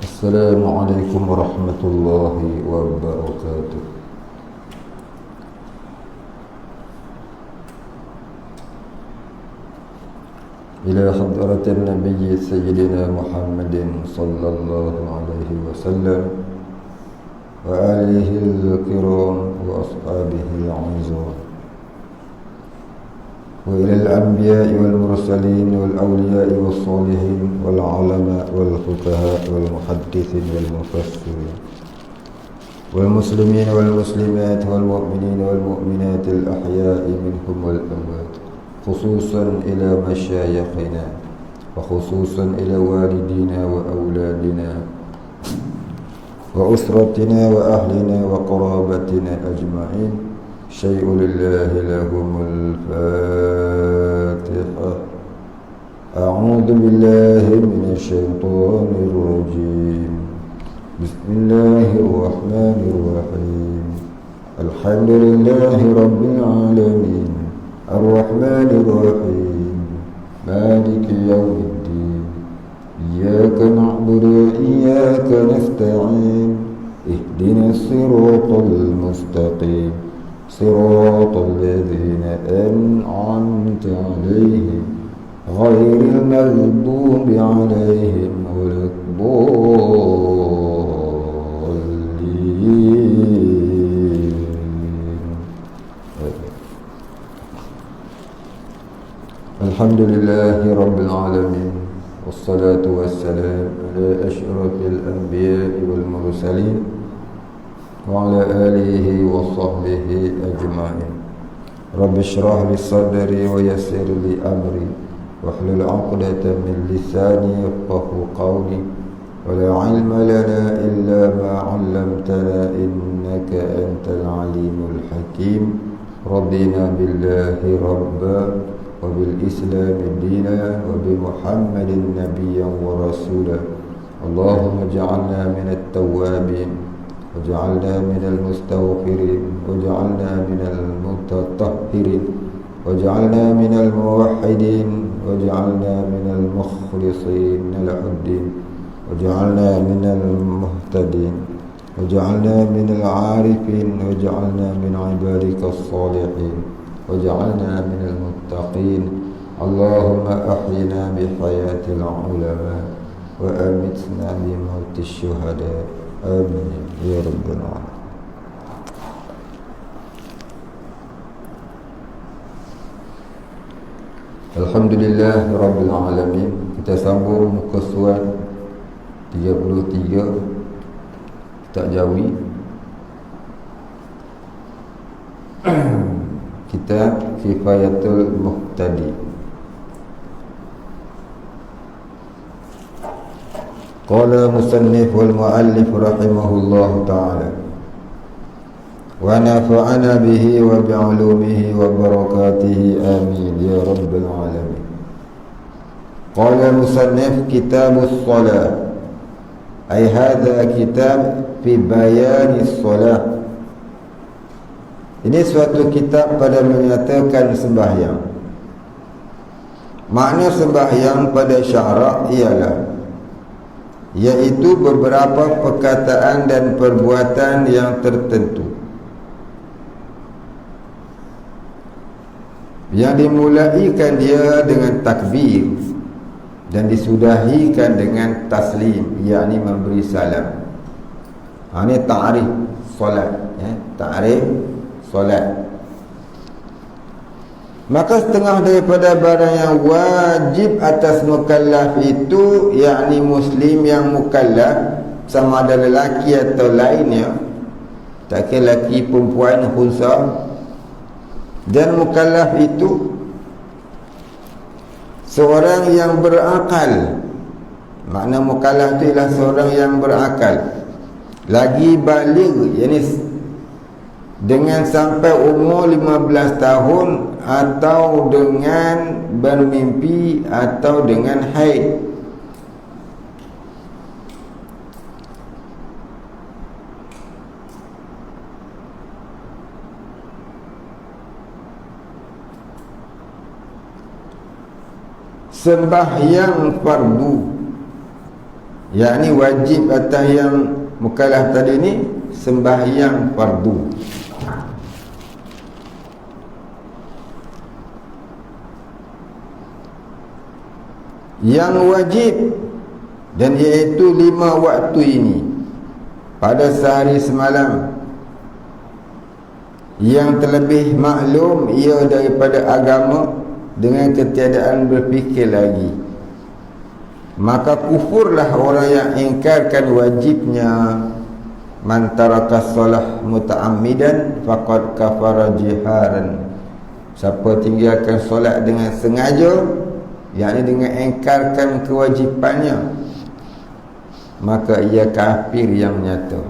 Assalamualaikum warahmatullahi wabarakatuh. Ila hadratin Nabi Sayyidina Muhammadin sallallahu alaihi wasallam wa alihi al-kiram wa ashabihi al-'izam wa ila al-anbiya'i wal-mursalin wal-awliya'i was-salihin wal-'ulama wal-fuqaha wal-muhaddithin wal-mufassirin wal-muslimin wal-muslimat wal-mu'minin wal-mu'minat al-ahya'i minhum wal-amwat, khususan ila masyayikhina wa khususan ila walidina wa awladina wa usratina wa ahlina wa qarabatina ajma'in. Syai'u lillahi lahumul Fatiha. A'udzu billahi minasy syaithanir rajim. Bismillahirrahmanirrahim. Alhamdulillahi rabbil alamin. Ar-Rahmanir Rahim. Maliki yaumiddin. Iyyaka na'budu wa iyyaka nasta'in. Ihdinas siratal mustaqim. Siratal ladzina an'amta 'alaihim ghairil maghdubi 'alaihim waladdallin. Alhamdulillahi rabbil alamin. Wassalatu wassalam ala asyrafil anbiya'i wal mursalin wa ala alihi wa sahbihi ajma'in. Rabbi shrah li sadri wa yassir li amri wahlul 'uqdatam min lisani yafqahu qawli. Wa la 'ilma lana illa ma 'allamtana innaka antal 'alimul hakim. Rabbina billahi rabba wa bil islam dina wa bi Muhammadin nabiyyan wa rasula. Allahumma ij'alna minat tawwabin waj'alna minal mustaghfirin waj'alna minal mutatahhirin waj'alna minal muwahhidin waj'alna minal mukhlisin lahuddin waj'alna minal muhtadin waj'alna minal 'arifin waj'alna min 'ibadikas salihin waj'alna minal muttaqin. Allahumma ahyina bi hayatil ulama wa amitna bi mautis syuhada. Amin ya rabbal alamin. Alhamdulillah rabbil alamin. Kita sambung muka surat 33 kitab Jawi. Kitab Kifayatul Muhtadi. Qala musannif wal muallif rahimahullahu ta'ala wa nafa'ana bihi wa bi'ulumihi wa barakatihi amin ya rabbal alamin. Qala musannif kitabus salat, ay hadha kitab fi bayanis salat. Ini suatu kitab pada menyatakan sembahyang. Makna sembahyang pada syarak ialah iaitu beberapa perkataan dan perbuatan yang tertentu yang dimulaikan dia dengan takbir dan disudahikan dengan taslim, yakni memberi salam. Ini ta'rif solat, ta'rif solat. Maka setengah daripada barang yang wajib atas mukallaf itu, yakni muslim yang mukallaf, sama ada lelaki atau lainnya, tak kira lelaki, perempuan, khunsa. Dan mukallaf itu seorang yang berakal. Makna mukallaf itu ialah seorang yang berakal, lagi baligh, yakni dengan sampai umur 15 tahun, atau dengan bermimpi, atau dengan haid. sembahyang fardu, yakni wajib atas yang mukallaf tadi ni sembahyang fardu. Yang wajib dan iaitu 5 waktu ini pada sehari semalam, yang terlebih maklum ia daripada agama dengan ketiadaan berfikir lagi, maka kufurlah orang yang ingkarkan wajibnya. Man taraka solah muta'ammidan faqad kafara jiharan. Siapa tinggalkan solat dengan sengaja, yakni dengan ingkarkan kewajipannya, maka ia kafir yang nyata.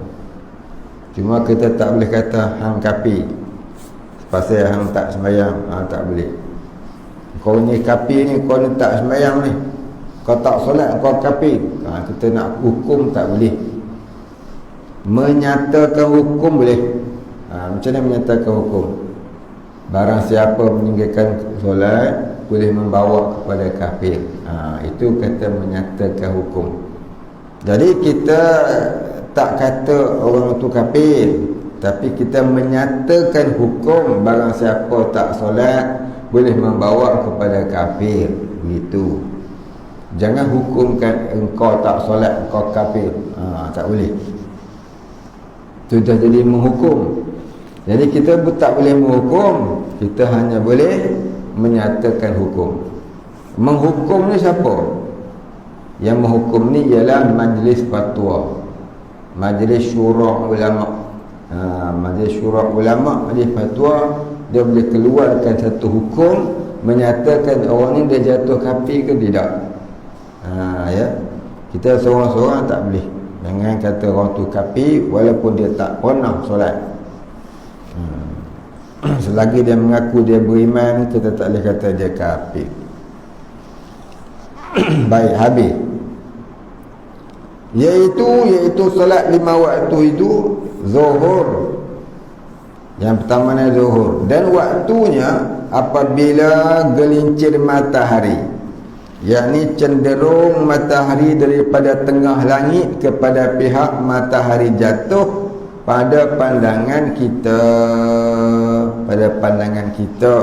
Cuma kita tak boleh kata hang kafir pasal hang tak sembahyang. Tak boleh. Kau ni kafir ni, kau ni tak sembahyang ni, kau tak solat, kau kafir. Kita nak hukum tak boleh. Menyatakan hukum boleh. Macam mana menyatakan hukum? Barang siapa meninggalkan solat boleh membawa kepada kafir. Itu kata menyatakan hukum. Jadi kita tak kata orang itu kafir, tapi kita menyatakan hukum barang siapa tak solat boleh membawa kepada kafir. Begitu. Jangan hukumkan engkau tak solat engkau kafir. Tak boleh. Itu dah jadi menghukum. Jadi kita tak boleh menghukum, kita hanya boleh menyatakan hukum. Menghukum ni siapa? Yang menghukum ni ialah majlis fatwa, majlis syura ulama. Majlis syura ulama, majlis fatwa, dia boleh keluarkan satu hukum, menyatakan orang ni dia jatuh kafir ke tidak. Ya, kita seorang-seorang tak boleh. Jangan kata orang tu kafir walaupun dia tak pernah solat. Selagi dia mengaku dia beriman, kita tak boleh kata dia kafir. Baik, habis. Iaitu solat 5 waktu itu zuhur. Yang pertama ni zuhur, dan waktunya apabila gelincir matahari, yakni cenderung matahari daripada tengah langit kepada pihak matahari jatuh pada pandangan kita. Pada pandangan kita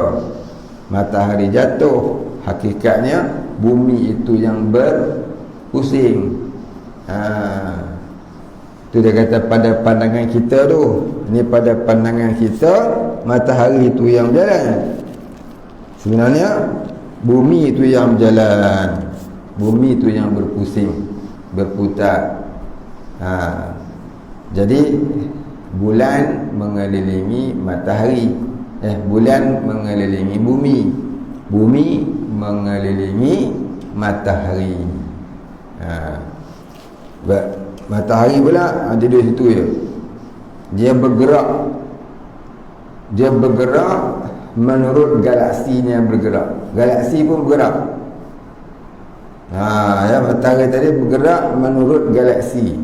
matahari jatuh, hakikatnya bumi itu yang berpusing. Itu dia kata pada pandangan kita tu. Ini pada pandangan kita matahari itu yang berjalan. Sebenarnya bumi itu yang berjalan, bumi itu yang berpusing, berputar. Jadi bulan mengelilingi matahari, bulan mengelilingi bumi, bumi mengelilingi matahari. Matahari pula ada di situ ya. Dia bergerak menurut galaksinya bergerak. Galaksi pun bergerak. Ya, matahari tadi bergerak menurut galaksi.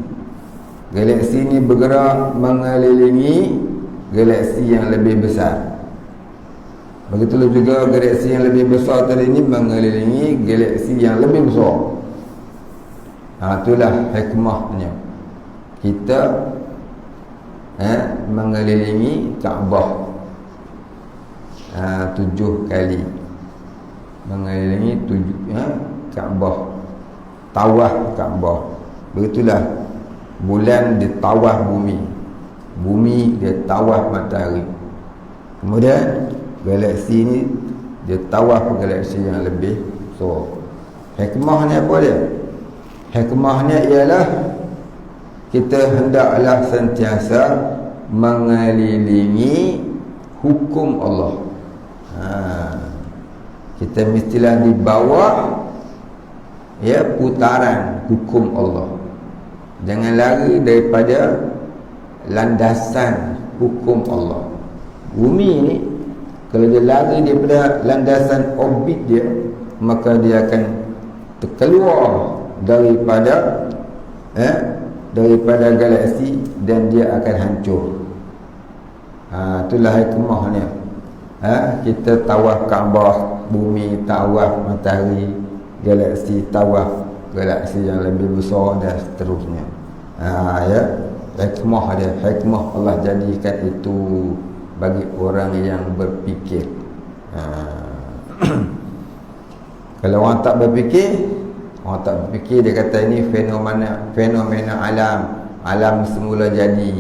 Galaksi ni bergerak mengelilingi galaksi yang lebih besar. Begitulah juga galaksi yang lebih besar tadi ni mengelilingi galaksi yang lebih besar. Itulah hikmahnya kita mengelilingi Kaabah 7 kali. Mengelilingi Kaabah, tawaf Kaabah. Begitulah bulan dia tawaf bumi, bumi dia tawaf matahari. Kemudian galaksi ni dia tawaf galaksi yang lebih besar. Hikmahnya apa dia? Hikmahnya ialah kita hendaklah sentiasa mengelilingi hukum Allah. Kita mestilah di bawah putaran hukum Allah. Jangan lari daripada landasan hukum Allah. Bumi ni kalau dia lari daripada landasan orbit dia, maka dia akan terkeluar daripada galaksi dan dia akan hancur. Itulah hikmahnya. Kita tawaf Kaabah, bumi tawaf matahari. galaksi tawaf, galaksi yang lebih besar dan seterusnya. Ya, hikmah dia, hikmah Allah jadikan itu bagi orang yang berfikir. Kalau orang tak berfikir, dia kata ini fenomena alam semula jadi.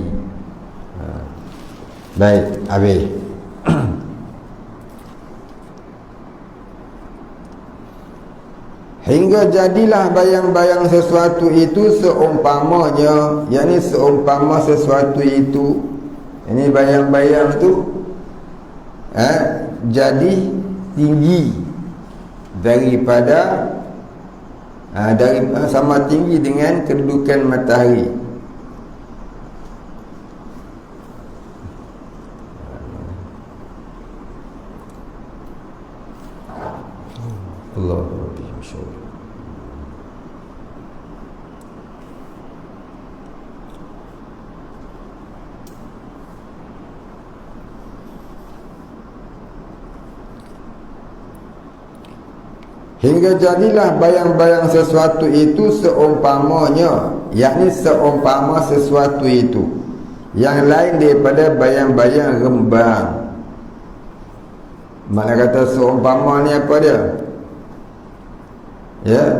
Baik, habis. Hingga jadilah bayang-bayang sesuatu itu seumpamanya, yakni seumpama sesuatu itu, ini bayang-bayang tu jadi tinggi daripada sama tinggi dengan kedudukan matahari. Allahu Akbar. Hingga jadilah bayang-bayang sesuatu itu seumpamanya, yakni seumpama sesuatu itu yang lain daripada bayang-bayang rembang. Makna kata seumpama ni apa dia? Ya,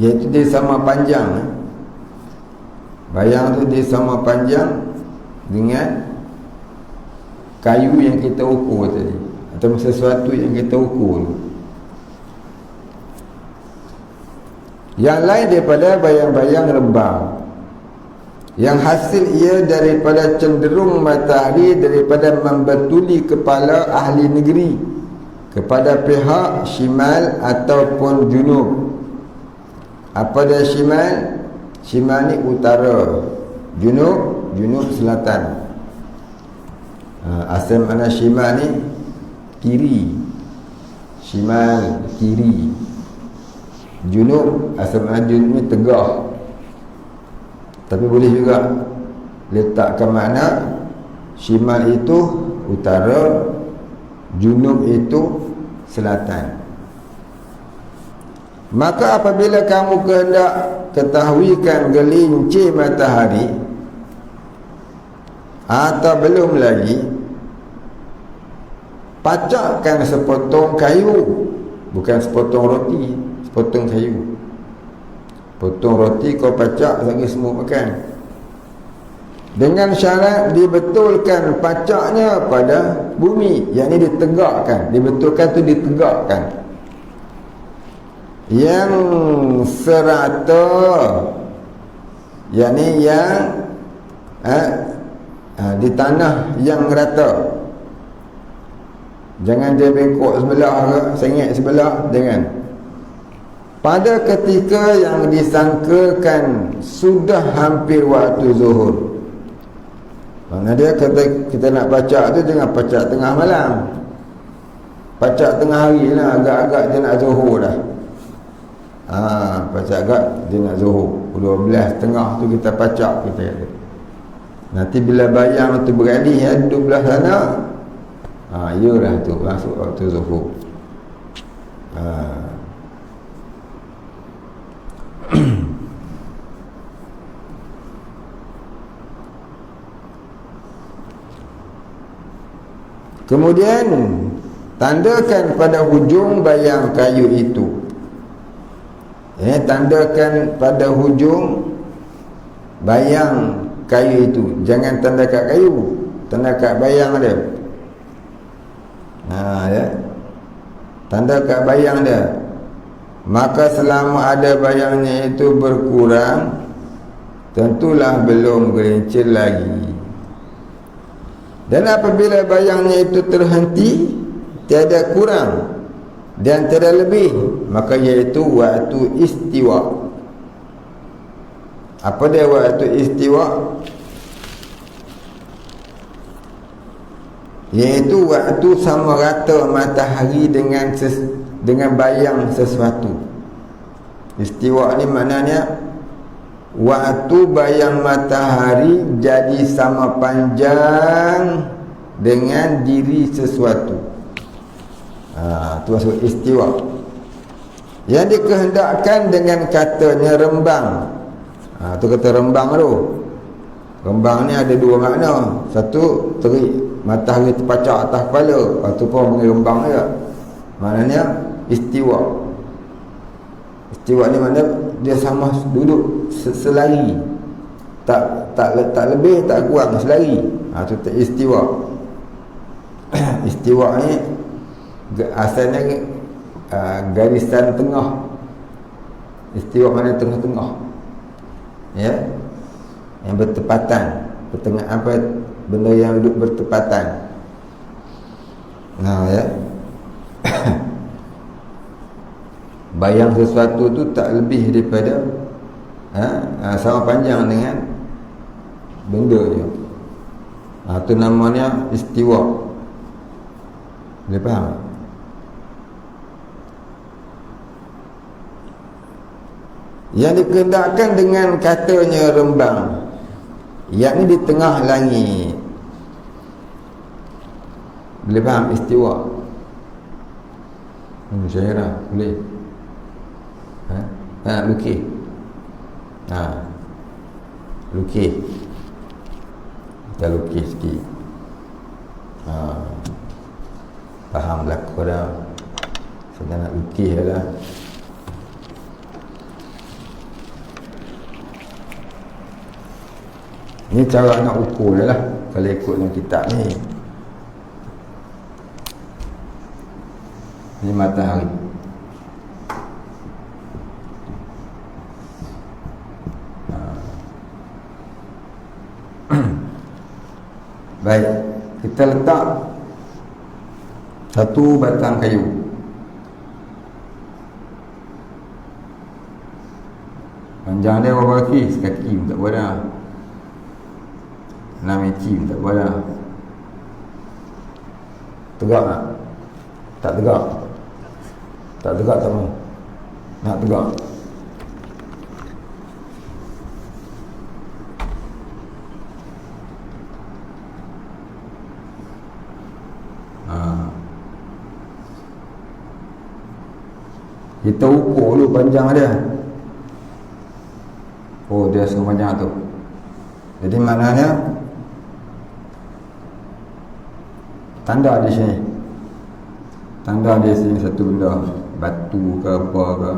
iaitu dia sama panjang. Bayang tu dia sama panjang dengan kayu yang kita ukur tadi, atau sesuatu yang kita ukur. Yang lain daripada bayang-bayang rembang, yang hasil ia daripada cenderung matahari, daripada membetuli kepala ahli negeri kepada pihak shimal ataupun junub. Apa dia shimal? Shimal ni utara, junub selatan. Asal mana shimal ni? Kiri. Shimal kiri. Junub, asal mana junub ni tegah. Tapi boleh juga letakkan makna shimal itu utara, junub itu selatan. Maka apabila kamu kehendak ketahuikan gelincir matahari, atau belum lagi, pacakkan sepotong kayu, bukan sepotong roti, sepotong kayu. Potong roti kau pacak lagi semua makan, dengan syarat dibetulkan pacaknya pada bumi, yakni ditegakkan. Dibetulkan tu ditegakkan, yang serata, yakni yang di tanah yang rata. Jangan dia bengkok sebelah ke, sengit sebelah, jangan. Pada ketika yang disangkakan sudah hampir waktu zuhur. Maksudnya dia kata kita nak pacak tu jangan pacak tengah malam, pacak tengah hari lah, agak-agak dia nak zuhur dah. Pacak agak dia nak zuhur 12.30 tu kita pacak, kita kata. Nanti bila bayang tu beralih ada belah sana, iyalah tu masuk waktu zuhur. Kemudian tandakan pada hujung bayang kayu itu. Tandakan pada hujung bayang kayu itu. Jangan tanda kat kayu, tanda kat bayang dia. Ya. Tanda kat bayang dia. Maka selama ada bayangnya itu berkurang, tentulah belum gelincir lagi. Dan apabila bayangnya itu terhenti, tiada kurang dan tiada lebih, maka iaitu waktu istiwa. Apa dia waktu istiwa? Iaitu waktu sama rata matahari dengan bayang sesuatu. Istiwa ni maknanya waktu bayang matahari jadi sama panjang dengan diri sesuatu. Itu maksud istiwa. Yang dikehendakkan dengan katanya rembang. Tu kata rembang tu. Rembang ni ada dua makna. Satu, terik matahari terpacak atas kepala. Lepas tu pun panggil rembang juga. Maknanya istiwa. Istiwa ni makna dia sama duduk selari. Tak lebih, tak kurang, selari. Itu istiwa. Istiwa ni asalnya garisan tengah. Istiwa mana tengah-tengah, ya, yang bertepatan, bertengah apa, benda yang duduk bertepatan. Ya. Bayang sesuatu tu tak lebih daripada sama panjang dengan benda je. Itu namanya istiwa. Boleh faham? Yang dikehendakkan dengan katanya rembang, yakni di tengah langit. Boleh faham istiwa? Syairah boleh. Lukis. Lukis. Kita lukis sikit. Faham berlaku dah. Saya nak lukis dah. Ni cara nak ukur dia lah, kalau ikut dalam kitab ni. Ni matahari. Baik, kita letak satu batang kayu. Panjang dia berapa kaki? Sekaki pun tak boleh. 6 inci pun tak boleh. Tegak tak? Tak tegak. Tak tegak tak mau. Nak tegak. Kita ukur dulu panjang dia. Oh, dia sepanjang tu. Jadi maknanya tanda di sini. Tanda di sini satu benda, batu ke apa ke.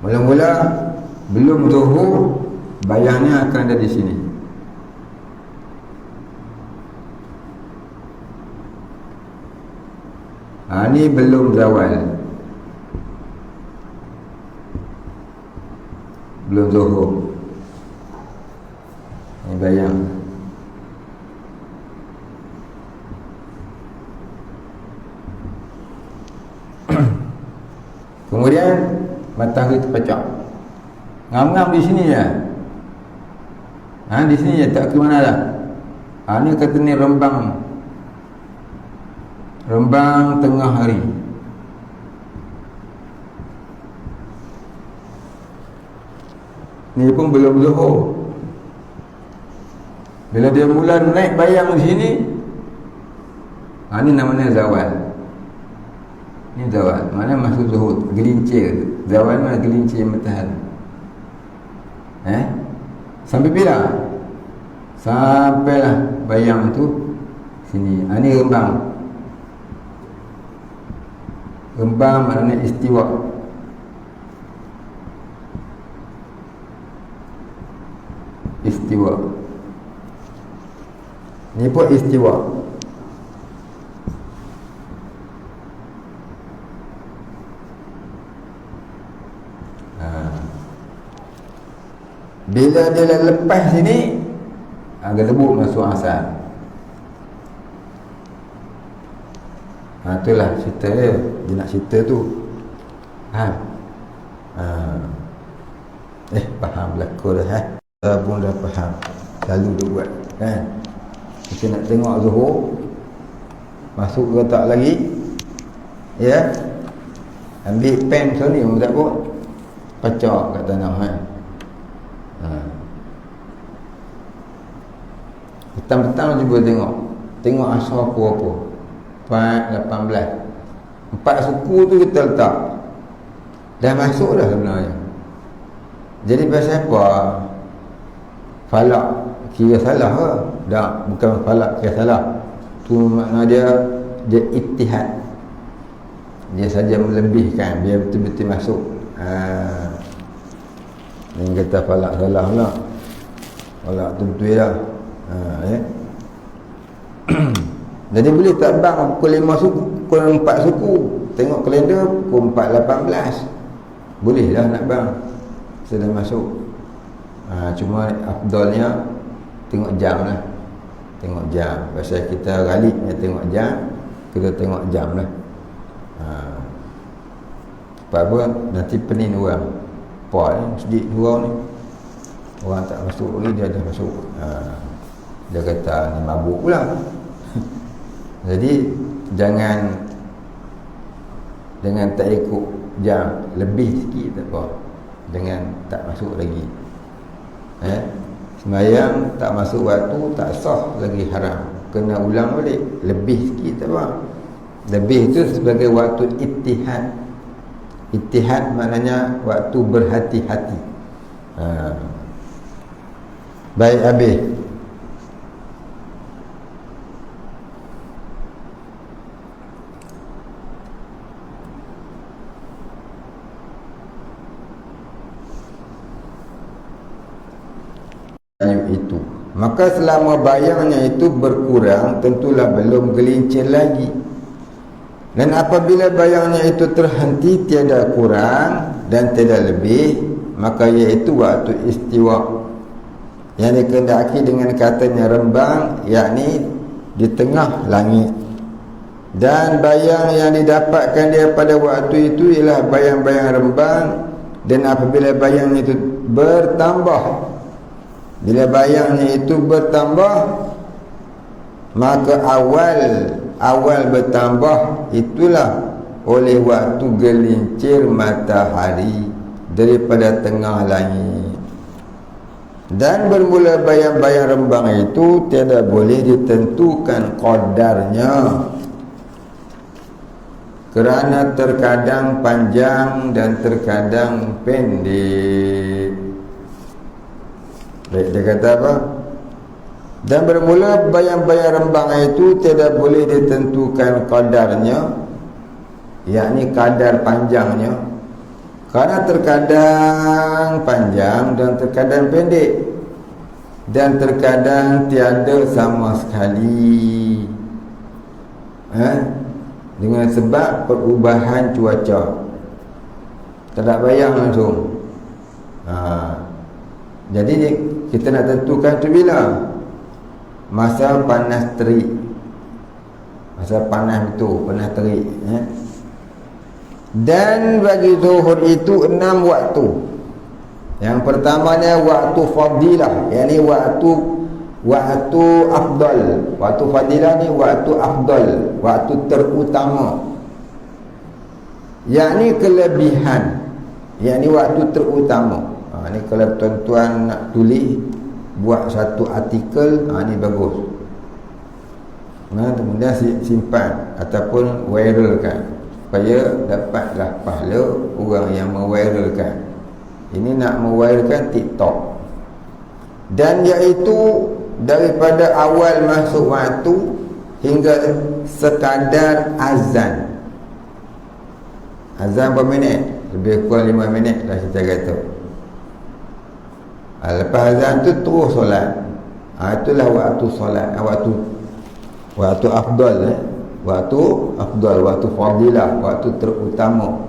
Mula-mula belum zuhur, bayangnya akan ada di sini. Ni belum zawal, belum zuhur. Ni bayang. Kemudian matahari terpecah. Ngam-ngam di sini je. Di sini je, tak ke mana dah. Ni kata ni rembang. Rembang tengah hari. Ni pun belum zuhur. Bila dia mula naik bayang di sini, ni namanya zawal. Ni zawal. Mana masuk zuhur, gelincir. Zawal mana gelincir matahari. Sampai bila? Sampailah bayang tu sini. Ni rembang. Rembang maknanya istiwa. Istiwa. Ni pun istiwa. Bila dia lepas sini, agak lebut masuk asal. Itulah cerita dia. Dia nak cerita tu. Faham berlaku dah. Kita pun dah faham. Selalu dia buat kan. Kita nak tengok zuhur masuk ke tak lagi. Ya. Ambil pen Sony pun tak apa, pecah kat tanah kan. Petang-petang cuba tengok asal aku apa 4, 18 4 suku tu kita letak dah masuk dah sebenarnya. Jadi pasal apa falak kira salah ke? Tak, bukan falak kira salah, tu makna dia ittihad, dia saja melebihkan biar betul-betul masuk. Yang kata falak salah pula, falak tu betul dah. Ya. Jadi boleh tak bang pukul 5 suku, pukul 4 suku, tengok kalender pukul 4.18 boleh lah nak bang, sudah masuk. Cuma afdalnya tengok jam lah, tengok jam. Pasal kita galik tengok jam, kita tengok jam lah. Sebab apa nanti pening orang apa ni sedikit orang ni, orang tak masuk lagi dia dah masuk. Dia kata ni mabuk pula. Jadi jangan tak ikut jam, lebih sikit tak apa, dengan tak masuk lagi. Sembahyang tak masuk waktu tak sah lagi, haram, kena ulang balik. Lebih sikit tak apa, lebih itu sebagai waktu ittihad. Ittihad maknanya waktu berhati-hati. Baik, habis. Itu maka selama bayangnya itu berkurang, tentulah belum gelincir lagi. Dan apabila bayangnya itu terhenti, tiada kurang dan tiada lebih, maka iaitu waktu istiwa yang dikehendaki dengan katanya rembang, yakni di tengah langit. Dan bayang yang didapatkan daripada waktu itu ialah bayang-bayang rembang. Dan apabila bayangnya itu bertambah, bila bayangnya itu bertambah, maka awal bertambah itulah oleh waktu gelincir matahari daripada tengah langit. Dan bermula bayang-bayang rembang itu tiada boleh ditentukan qadarnya, kerana terkadang panjang dan terkadang pendek. Baik, dia kata apa? Dan bermula bayang-bayang rembang itu tiada boleh ditentukan qadarnya, yakni kadar panjangnya, kerana terkadang panjang dan terkadang pendek, dan terkadang tiada sama sekali. Dengan sebab perubahan cuaca, tak ada bayang langsung. Jadi kita nak tentukan tu bila masa panas terik, masa panas itu, panas terik. Dan bagi zuhur itu 6 waktu. Yang pertamanya waktu fadilah, yakni waktu afdal. Waktu fadilah ni waktu afdal, waktu terutama, yakni kelebihan, yakni waktu terutama. Ni kalau tuan-tuan nak tulis, buat satu artikel, ni bagus. Kemudian simpan ataupun viralkan, supaya dapatlah pahala orang yang meviralkan. Ini nak meviralkan TikTok. Dan iaitu daripada awal masuk waktu hingga sekadar azan. Azan berapa minit? Lebih kurang 5 minit lah kita kata. Lepas azan tu terus solat. Itulah waktu solat, waktu afdal, waktu afdal, waktu fadilah, waktu terutama.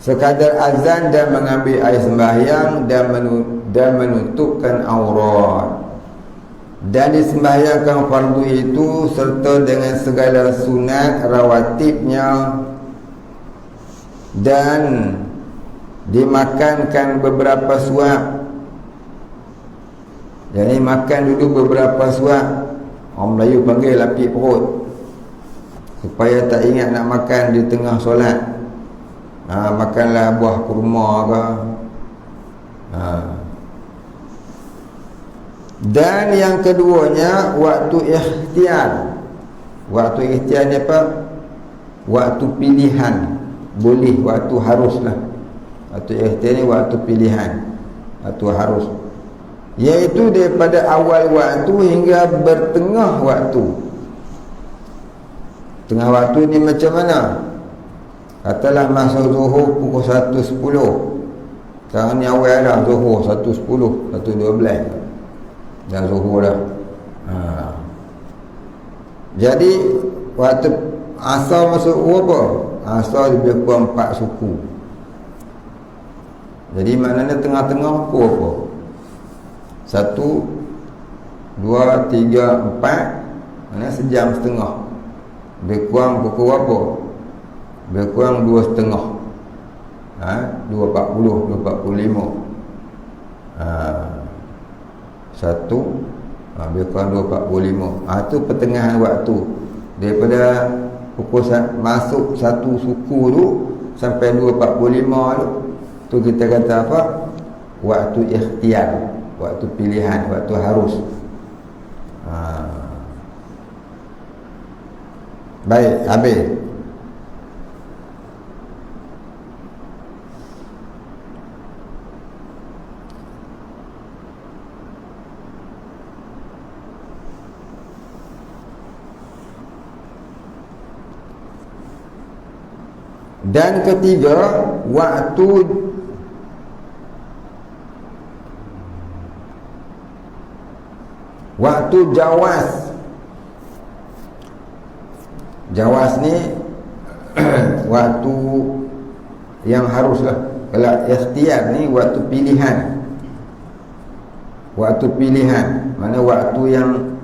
Sekadar azan dan mengambil air sembahyang dan menutupkan aurat. Dan disembahyangkan fardu itu serta dengan segala sunat rawatibnya, dan dimakankan beberapa suap. Jadi makan dulu beberapa suap. Orang Melayu panggil lapik perut. supaya tak ingat nak makan di tengah solat. Makanlah buah kurma ke. Dan yang keduanya waktu ikhtiar. Waktu ikhtiar ni apa? Waktu pilihan. Boleh, waktu haruslah. Waktu ikhtiar ni waktu pilihan, waktu harus, iaitu daripada awal waktu hingga bertengah waktu. Tengah waktu ni macam mana? Katalah masa zuhur pukul 1.10. Sekarang ni awal dah zuhur 1.10, 1.12 dah zuhur dah. Jadi waktu asar masuk apa? Asar lebih kurang 4 suku. Jadi maknanya tengah-tengah pukul apa? 1, 2, 3, 4, maknanya sejam setengah. Lebih kurang pukul apa? Lebih kurang 2.30, 2.40, 2.45. 1, lebih kurang 2.45. Itu pertengahan waktu. Daripada pukul masuk 1 suku tu sampai 2.45 tu, tu kita kata apa? Waktu ikhtiar, waktu pilihan, waktu harus. Baik, habis. Dan ketiga, waktu jawaz. Jawaz ni waktu yang haruslah. Kalau ikhtiar ni waktu pilihan. Waktu pilihan, mana waktu yang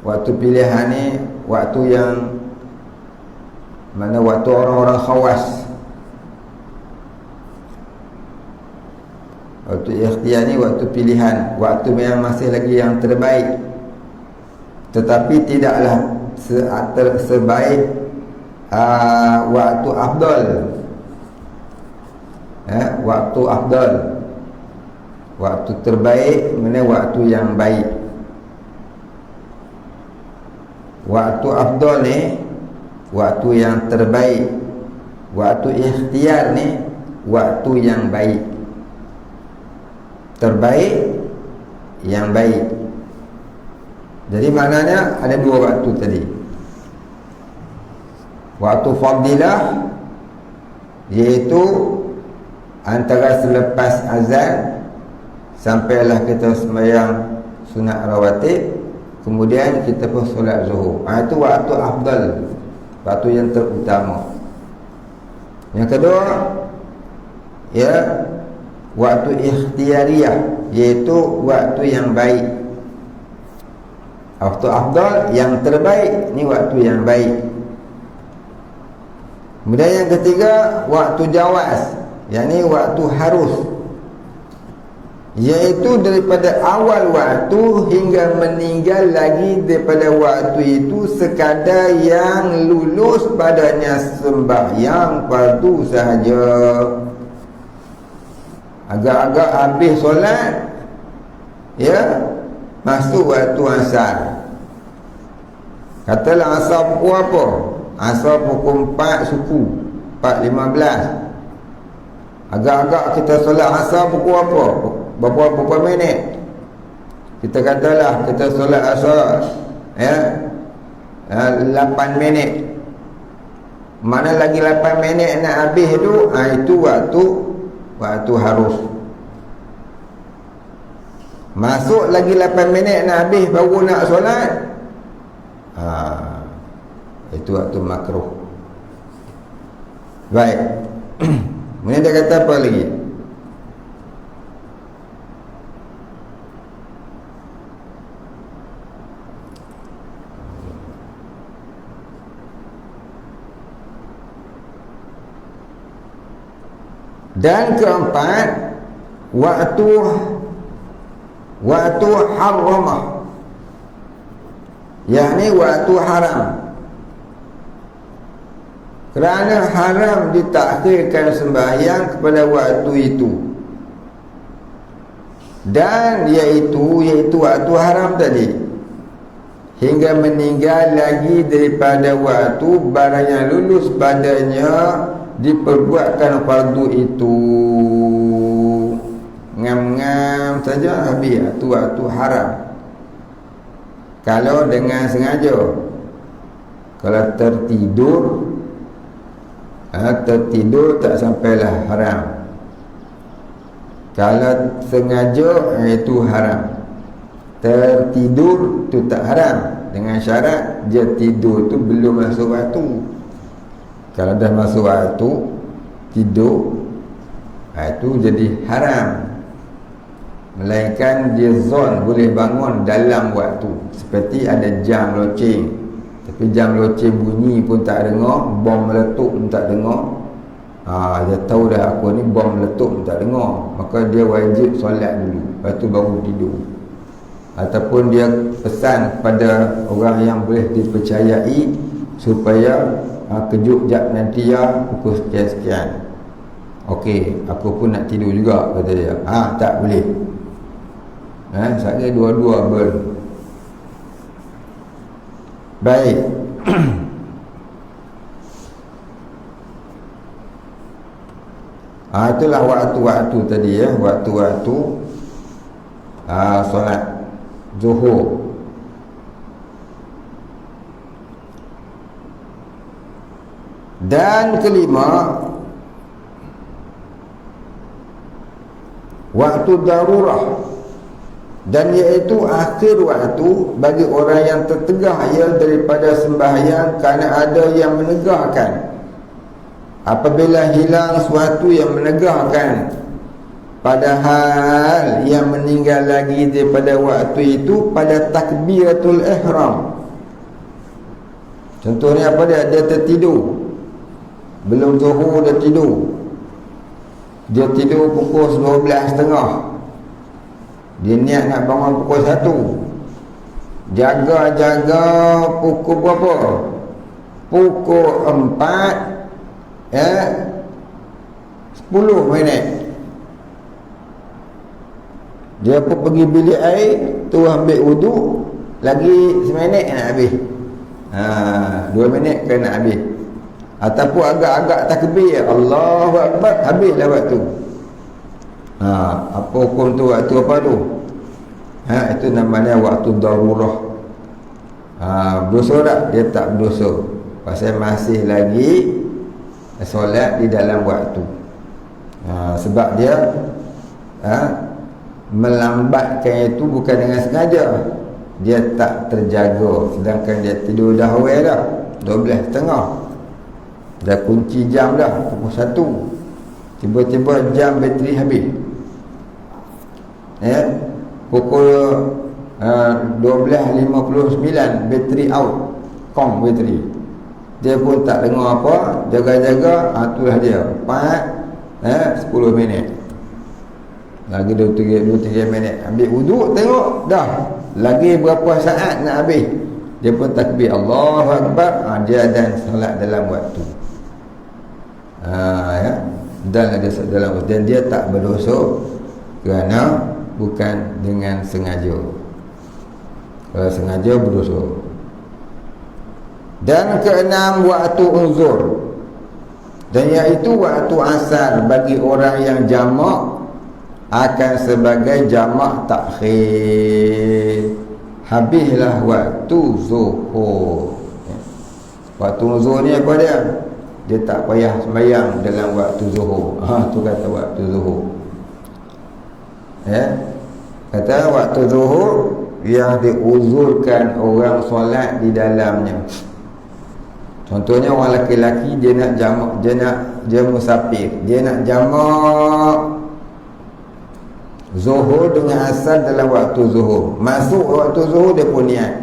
waktu pilihan ni waktu yang mana waktu orang-orang khawas. Waktu ikhtiar ni waktu pilihan, waktu yang masih lagi yang terbaik, tetapi tidaklah sebaik waktu afdal. Waktu afdal, waktu terbaik, mana waktu yang baik. Waktu afdal ni waktu yang terbaik. Waktu ikhtiar ni waktu yang baik. Terbaik, yang baik. Jadi maknanya ada dua waktu tadi. Waktu fadilah, iaitu antara selepas azan sampailah kita sembahyang sunat rawatib, kemudian kita pun solat zuhur. Itu waktu afdal, waktu yang terutama. Yang kedua, waktu ikhtiariyah, iaitu waktu yang baik. Waktu afdal, yang terbaik, ni waktu yang baik. Kemudian yang ketiga, waktu jawaz, yakni waktu harus, iaitu daripada awal waktu hingga meninggal lagi daripada waktu itu sekadar yang lulus padanya sembahyang fardu sahaja. Agak-agak habis solat, masuk waktu asar. Katalah asar pukul apa? Asar pukul 4 suku, 4.15. Agak-agak kita solat asar pukul apa? Berapa minit? Kita katalah kita solat asar 8 minit. Mana lagi 8 minit nak habis tu, itu waktu harus. Masuk lagi 8 minit nak habis baru nak solat, itu waktu makruh. Baik. Kemudian dia kata apa lagi? Dan keempat, waktu haramah, yakni waktu haram. Kerana haram ditakhirkan sembahyang kepada waktu itu, dan iaitu waktu haram tadi, hingga meninggal lagi daripada waktu barang yang lulus padanya diperbuatkan fardu itu. Ngam-ngam saja habis waktu haram. Kalau dengan sengaja, kalau tertidur tak sampailah haram. Kalau sengaja itu haram. Tertidur tu tak haram, dengan syarat dia tidur tu belum masuk waktu. Kalau dah masuk waktu tidur, itu jadi haram. Melainkan dia zon boleh bangun dalam waktu, seperti ada jam loceng, tapi jam loceng bunyi pun tak dengar, bom meletup pun tak dengar. Dia tahu dah aku ni bom meletup pun tak dengar, maka dia wajib solat dulu, lepas tu baru tidur. Ataupun dia pesan kepada orang yang boleh dipercayai supaya kejut jap nanti ya pukul sekian-sekian. Okey, aku pun nak tidur juga, kata dia. Tak boleh. Saya dua-dua baik. Itulah waktu-waktu tadi ya, waktu-waktu solat zuhur. Dan kelima, waktu darurah, dan iaitu akhir waktu bagi orang yang tertegah ia daripada sembahyang kerana ada yang menegahkan. Apabila hilang sesuatu yang menegahkan, padahal yang meninggal lagi daripada waktu itu pada takbiratul ihram. Contohnya apa dia? Dia tertidur, belum zuhur dia tidur. Dia tidur pukul 12.30. Dia niat nak bangun pukul 1. Jaga-jaga pukul berapa? Pukul 4 10 minit. Dia pun pergi bilik air, tu ambil wuduk, lagi seminit nak habis. 2 minit kan nak habis. Ataupun agak-agak takbir, Allahu Akbar, habislah waktu. Apa hukum tu? Waktu apa tu? Itu namanya waktu darurah. Berdosa tak? Dia tak berdosa, pasal masih lagi solat di dalam waktu. Sebab dia melambatkan itu bukan dengan sengaja, dia tak terjaga. Sedangkan dia tidur dah awal dah 12.30, dah kunci jam dah pukul 1, tiba-tiba jam bateri habis. Pukul 12.59 bateri out, kong bateri. Dia pun tak dengar apa, jaga-jaga. Itulah dia 10 minit, lagi 2-3 minit, ambil wuduk, tengok dah lagi berapa saat nak habis. Dia pun takbir Allahu Akbar, dia dan solat dalam waktu. Dan ada dalam waktu, dan dia tak berdosa kerana bukan dengan sengaja. Kalau sengaja berdosa. Dan keenam, waktu uzur, dan iaitu waktu asar bagi orang yang jamak akan sebagai jamak takhir. Habislah waktu zuhur. Waktu zuhur ni apa dia? Dia tak payah sembahyang dalam waktu zuhur. Tu kata waktu zuhur. Kata waktu zuhur yang diuzurkan orang solat di dalamnya. Contohnya orang lelaki-lelaki, dia nak jamak, dia musafir, dia nak jamak zuhur dengan asar dalam waktu zuhur. Masuk waktu zuhur, dia pun niat,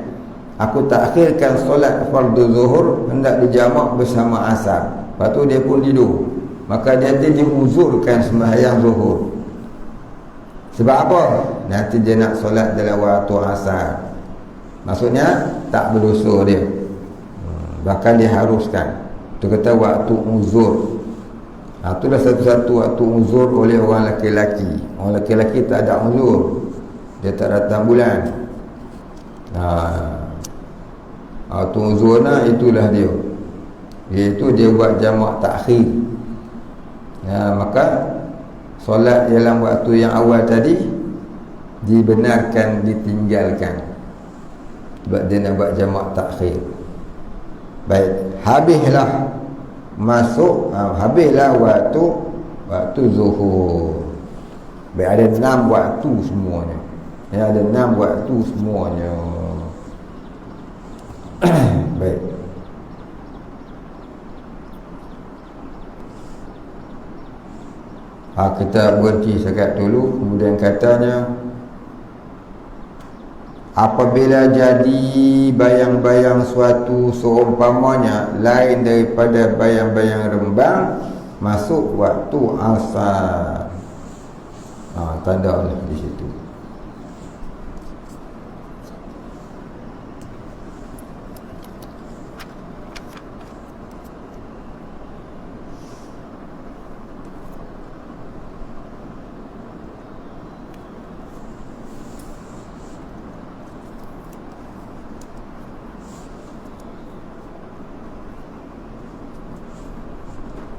aku takhirkan solat fardu zuhur, hendak dijamak bersama asar. Lepas tu dia pun tidur, maka dia diuzurkan sembahyang zuhur. Sebab apa? Nanti dia nak solat dalam waktu asar. Maksudnya tak berdosa dia. Bahkan diharuskan. Itu kata waktu uzur. Itulah satu-satu waktu uzur oleh orang lelaki-lelaki. Orang lelaki-lelaki tak ada uzur, dia tak datang bulan. Waktu uzur itulah dia, iaitu dia buat jamak takhir. Maka solat dalam waktu yang awal tadi dibenarkan ditinggalkan, sebab dia nak buat jamak takhir. Baik, habislah waktu zuhur. Baik, ada 6 waktu semuanya. Ada 6 waktu semuanya. Baik. Kita berhenti sekat dulu. Kemudian katanya, apabila jadi bayang-bayang suatu seumpamanya lain daripada bayang-bayang rembang, masuk waktu asar. Tanda lah di situ.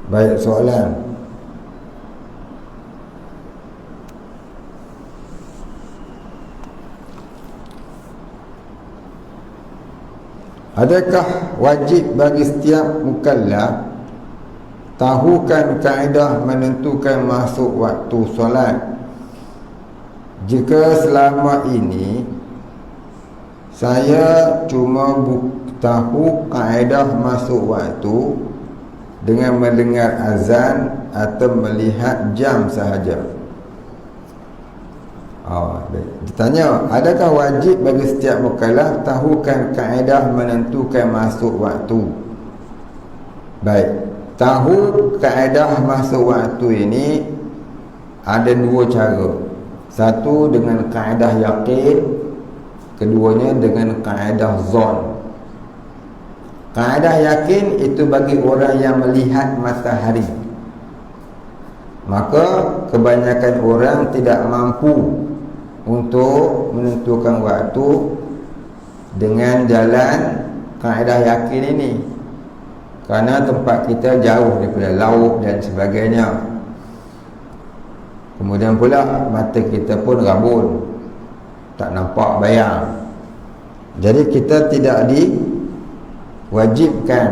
Baik, soalan. Adakah wajib bagi setiap mukallaf tahukan kaedah menentukan masuk waktu solat? Jika selama ini saya cuma tahu kaedah masuk waktu dengan mendengar azan atau melihat jam sahaja. Ditanya, adakah wajib bagi setiap mukallaf tahukan kaedah menentukan masuk waktu? Baik, tahu kaedah masuk waktu ini ada 2 cara. Satu dengan kaedah yakin, keduanya dengan kaedah zon. Kaedah yakin itu bagi orang yang melihat matahari. Maka kebanyakan orang tidak mampu untuk menentukan waktu dengan jalan kaedah yakin ini, kerana tempat kita jauh daripada laut dan sebagainya. Kemudian pula mata kita pun rabun, tak nampak bayang. Jadi kita tidak diwajibkan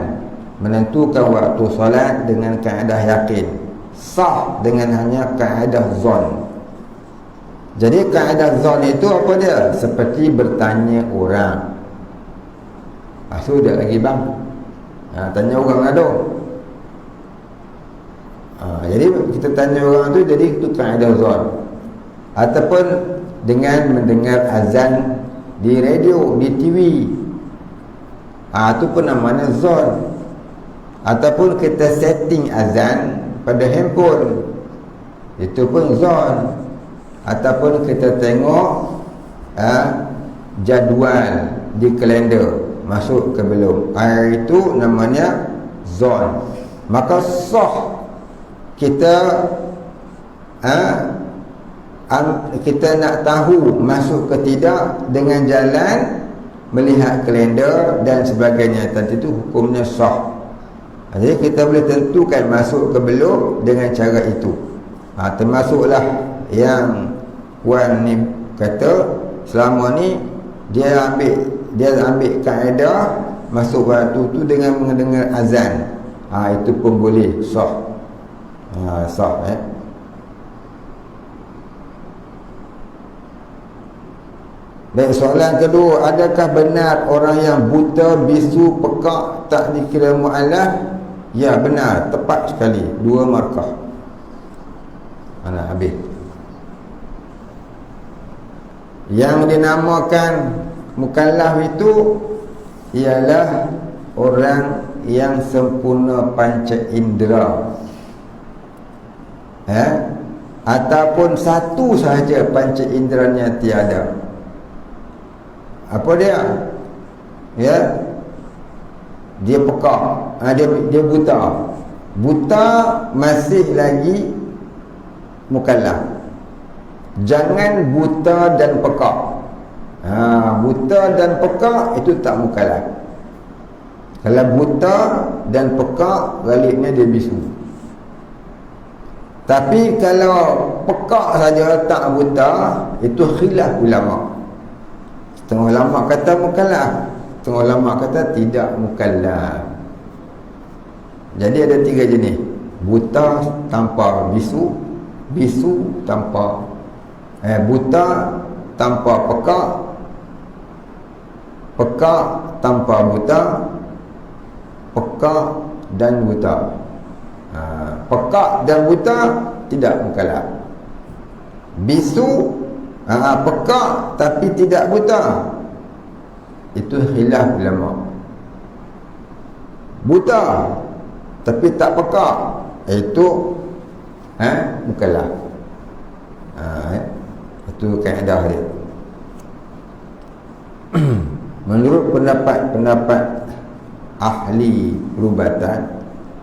menentukan waktu solat dengan kaedah yakin. Sah dengan hanya kaedah zon. Jadi kaedah zon itu apa dia? Seperti bertanya orang. Sudah lagi bang, tanya orang ada. Jadi kita tanya orang tu, jadi itu kaedah zon. Ataupun dengan mendengar azan di radio, di TV, itu pun namanya zon. Ataupun kita setting azan pada handphone, itu pun zon. Ataupun kita tengok jadual di kalender, masuk ke belum, itu namanya zon. Maka sah kita kita nak tahu masuk ke tidak dengan jalan melihat kalender dan sebagainya. Tadi itu hukumnya sah. Jadi kita boleh tentukan masuk ke belum dengan cara itu. Termasuklah yang Wan ni kata selama ni dia ambil kaedah masuk waktu tu dengan mendengar azan. Itu pun boleh sah. Sah. Baik, soalan kedua, adakah benar orang yang buta, bisu, pekak tak dikira mu'allaf? Ya, benar, tepat sekali, 2 markah. Mana habis. Yang dinamakan mukallaf itu ialah orang yang sempurna panca indera, ataupun satu sahaja panca inderanya tiada. apa dia? Ya, dia pekak, dia buta. Buta masih lagi mukallaf. Jangan buta dan pekak. Buta dan pekak itu tak mukallaf. Kalau buta dan pekak, galiknya dia bisu. Tapi kalau pekak saja tak buta, itu khilaf ulama. Setengah ulama kata mukallaf, setengah ulama kata tidak mukallaf. Jadi ada 3 jenis. Buta tanpa bisu, bisu tanpa buta tanpa pekak, pekak tanpa buta, pekak dan buta. Pekak dan buta tidak mukallaf. Bisu, pekak tapi tidak buta, itu khilaf ulama. Buta tapi tak pekak, itu mukallaf. Itu kaedah dia. Menurut pendapat ahli perubatan,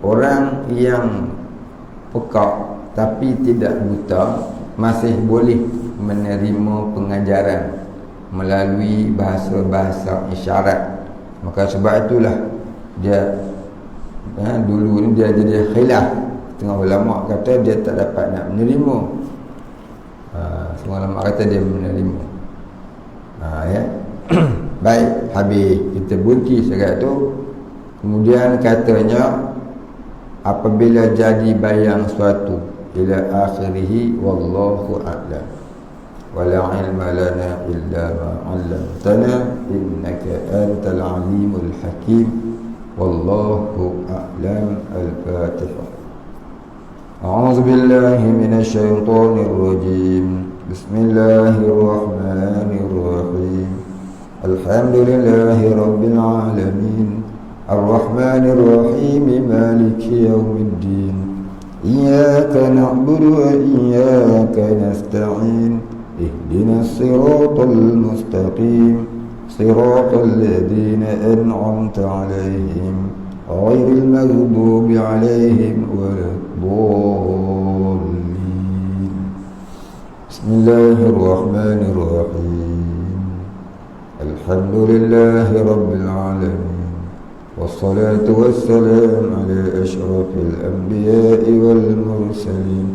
orang yang pekak tapi tidak buta masih boleh menerima pengajaran melalui bahasa-bahasa isyarat. Maka sebab itulah dia dulu ni dia jadi khilaf. Tengah ulama kata dia tak dapat nak menerima, semua ulama kata dia menerima. Ya. Baik, habis kita berhenti sekat tu. Kemudian katanya, apabila jadi bayang suatu ila akhirih, wallahu a'lam, wala ilma lana illa ma 'allamtana innaka antal alimul hakim, wallahu a'lam. Al-Fatihah. A'udzu billahi minasy syaithanir rajim. Bismillahirrahmanirrahim. Alhamdulillahi rabbil alamin. الرحمن الرحيم مالك يوم الدين إياك نعبد وإياك نستعين اهدنا الصراط المستقيم صراط الذين أنعمت عليهم غير المغضوب عليهم ولا الضالين. بسم الله الرحمن الرحيم. الحمد لله رب العالمين، والصلاة والسلام على أشرف الأنبياء والمرسلين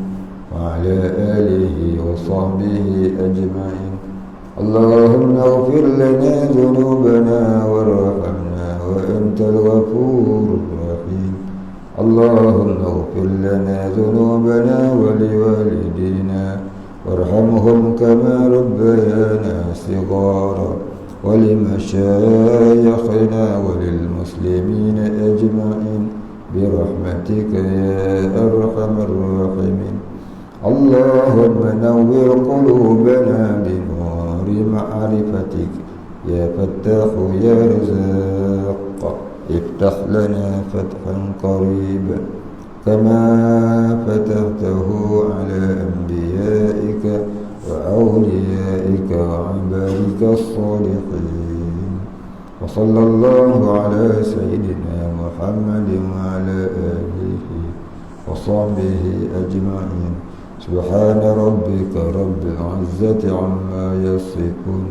وعلى آله وصحبه أجمعين. اللهم اغفر لنا ذنوبنا وارحمنا وأنت الغفور الرحيم. اللهم اغفر لنا ذنوبنا ولوالدينا وارحمهم كما ربيانا صغارا، ولمشايخنا وللمسلمين أجمعين برحمتك يا أرحم الراحمين. اللهم نور قلوبنا بنور معرفتك يا فتاح يا رزاق. افتح لنا فتحا قريبا كما فتحته على أنبيائك وأوليائك وعبادك الصالحين. وصلى الله على سيدنا محمد وعلى آله وصحبه أجمعين. سبحان ربك رب العزة عما يصفون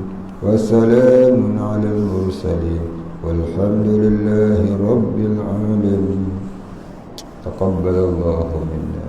وسلام على المرسلين والحمد لله رب العالمين. تقبل الله منا.